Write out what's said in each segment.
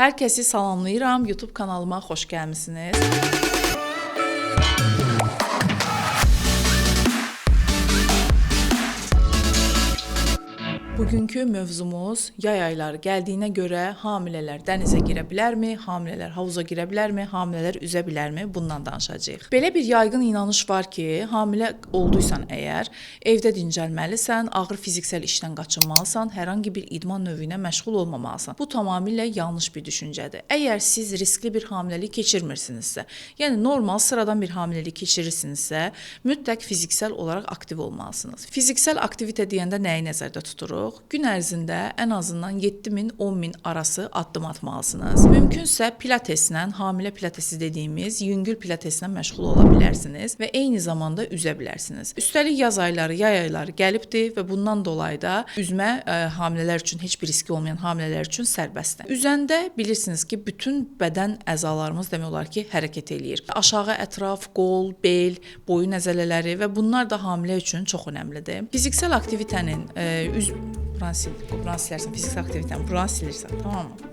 Hər kəsi salamlayıram. YouTube kanalıma xoş gəlmisiniz. Bugünkü mövzumuz yay ayları gəldiyinə görə hamilələr dənizə girə bilərmi, hamilələr havuza girə bilərmi, hamilələr üzə bilərmi? Bundan danışacağıq. Belə bir yaygın inanış var ki, hamilə olduysan əgər, evdə dincəlməlisən, ağır fiziksel işdən qaçınmalısan, hər hangi bir idman növünə məşğul olmamalısan. Bu tamamilə yanlış bir düşüncədir. Əgər siz riskli bir hamiləlik keçirmirsinizsə, yəni normal sıradan bir hamiləlik keçirirsinizsə, mütləq fiziksel olaraq aktiv olmalısınız. Fiziksel aktivitə deyəndə nəyi nəzərdə tuturuq? Gün ərzində ən azından 7.000-10.000 arası addım atmalısınız. Mümkünsə pilateslə, hamilə pilatesi dediyimiz yüngül pilateslə məşğul ola bilərsiniz və eyni zamanda üzə bilərsiniz. Üstəlik yaz ayları, yay ayları gəlibdir və bundan dolayı da üzmə hamilələr üçün, heç bir riski olmayan hamilələr üçün sərbəstdir. Üzəndə bilirsiniz ki, bütün bədən əzalarımız demək olar ki, hərəkət eləyir. Aşağı ətraf, qol, bel, boyun əzələləri və bunlar da hamilə üçün çox önəmlidir. Fiziksel aktivitənin buranı silərsən, fiziksel aktivitəni buranı silirsən, tamam mı?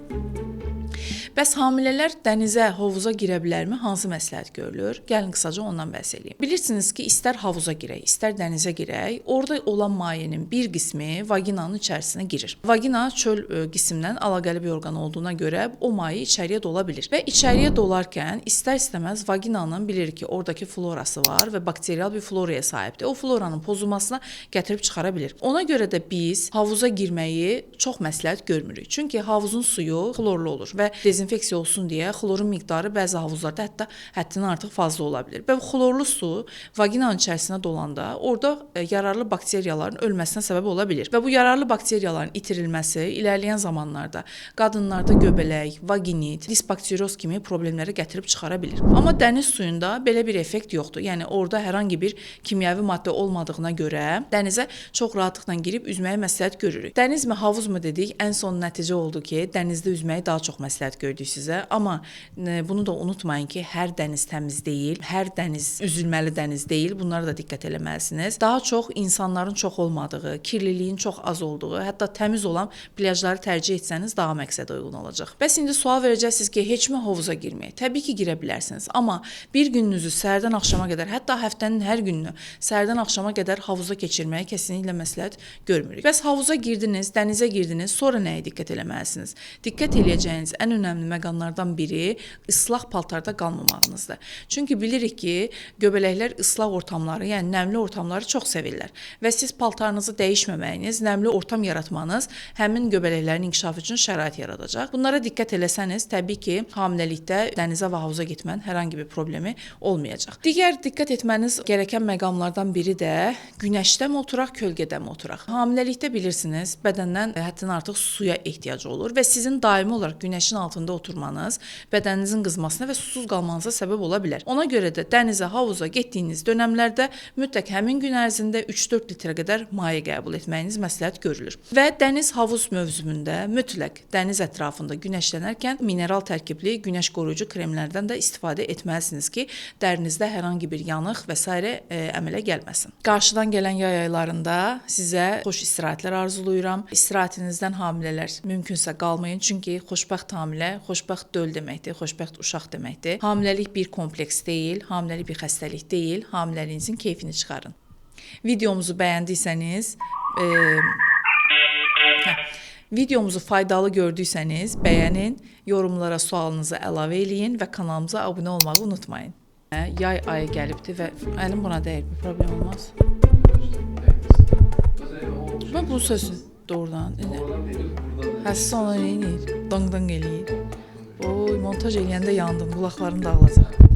Bəs hamilələr dənizə, hovuza girə bilərmi? Hansı məsləhət görülür? Gəlin qısaca ondan bəhs edeyim. Bilirsiniz ki, istər havuza girək, istər dənizə girək, orada olan mayenin bir qismi vaginanın içərisinə girir. Vagina çöl qismdən əlaqəli bir orqan olduğuna görə o maye içəriyə dola bilir. Və içəriyə dolarkən istər-istəməz vaginanın bilirik ki, oradakı florası var və bakterial bir floraya sahibdir. O floranın pozulmasına gətirib çıxara bilir. Ona görə də biz havuza girməyi çox məsləhət görmürük. Çünki havuzun suyu xlorlu olur və dezinfeksiya olsun deyə xlorun miqdarı bəzi havuzlarda hətta həddindən artıq fazla ola bilir. Və xlorlu su vaginanın içərisinə dolanda orada yararlı bakteriyaların ölməsinə səbəb ola bilir. Və bu yararlı bakteriyaların itirilməsi ilərləyən zamanlarda qadınlarda göbələk, vaginit, disbakterioz kimi problemləri gətirib çıxara bilir. Amma dəniz suyunda belə bir effekt yoxdur. Yəni orada hər hangi bir kimyəvi maddə olmadığına görə dənizə çox rahatlıqla girib üzməyi məsləhət görürük. Dənizmi, havuzmu dedik, ən son nəticə oldu ki, dənizdə üzməyi daha çox məsləhət gördük sizə. Amma bunu da unutmayın ki, hər dəniz təmiz deyil, hər dəniz üzülməli dəniz deyil. Bunlara da diqqət eləməlisiniz. Daha çox insanların çox olmadığı, kirliliyin çox az olduğu, hətta təmiz olan plyajları tərcih etsəniz daha məqsədə uyğun olacaq. Bəs indi sual verəcəksiniz ki, heçmi hovuza girmək? Təbii ki, girə bilərsiniz. Amma bir gününüzü səhərdən axşama qədər, hətta həftənin hər gününü səhərdən axşama qədər havuza keçirməyi kəsinliklə məsləhət görmürük. Bəs havuza girdiniz, dənizə girdiniz, sonra nəyə diqqət eləməlisiniz? Diqqət eləyəcəyiniz ən önəmli məqamlardan biri ıslaq paltarda qalmamağınızdır. Çünki bilirik ki, göbələklər ıslaq ortamları, yəni nəmli ortamları çox sevirlər və siz paltarınızı dəyişməməyiniz, nəmli ortam yaratmanız həmin göbələklərin inkişafı üçün şərait yaradacaq. Bunlara diqqət eləsəniz, təbii ki, hamiləlikdə dənizə və havuza getmənin hər hangi bir problemi olmayacaq. Digər diqqət etməniz gerəkən məqamlardan biri də günəşdəmi oturaq, kölgədəmi oturaq. Hamiləlikdə bilirsiniz, bədəndən həddindən artıq suya ehtiyacı olur və sizin daimi olaraq günəşin altında oturmanız bədəninizin qızmasına və susuz qalmanıza səbəb ola bilər. Ona görə də dənizə, havuza getdiyiniz dönəmlərdə mütləq həmin gün ərzində 3-4 litrə qədər maye qəbul etməyiniz məsləhət görülür. Və dəniz-havuz mövzumunda mütləq dəniz ətrafında günəşlənərkən mineral tərkibli günəş qoruyucu kremlərdən də istifadə etməlisiniz ki, dərinizdə hər hangi bir yanıq və s. əmələ gəlməsin. Qarşıdan gələn yay aylarında sizə xoş istirahətlər arzulayıram. İstirahətinizdən hamilələr mümkünsə qalmayın, çünki xoşbəxt hamilə, xoşbəxt döl deməkdir, xoşbəxt uşaq deməkdir. Hamiləlik bir kompleks deyil, hamiləlik bir xəstəlik deyil, hamiləliyinizin keyfini çıxarın. Videomuzu bəyəndiysəniz, videomuzu faydalı gördüysəniz bəyənin, yorumlara sualınızı əlavə eləyin və kanalımıza abunə olmağı unutmayın. Yay ayı gəlibdir və əlim buna dəyir, bir problem olmaz. Ben bu sözü doğrudan. Həssas ona neyir? Dang-dang eləyir. Oy, montaj eləyəndə yandım, qulaqlarım dağılacaq.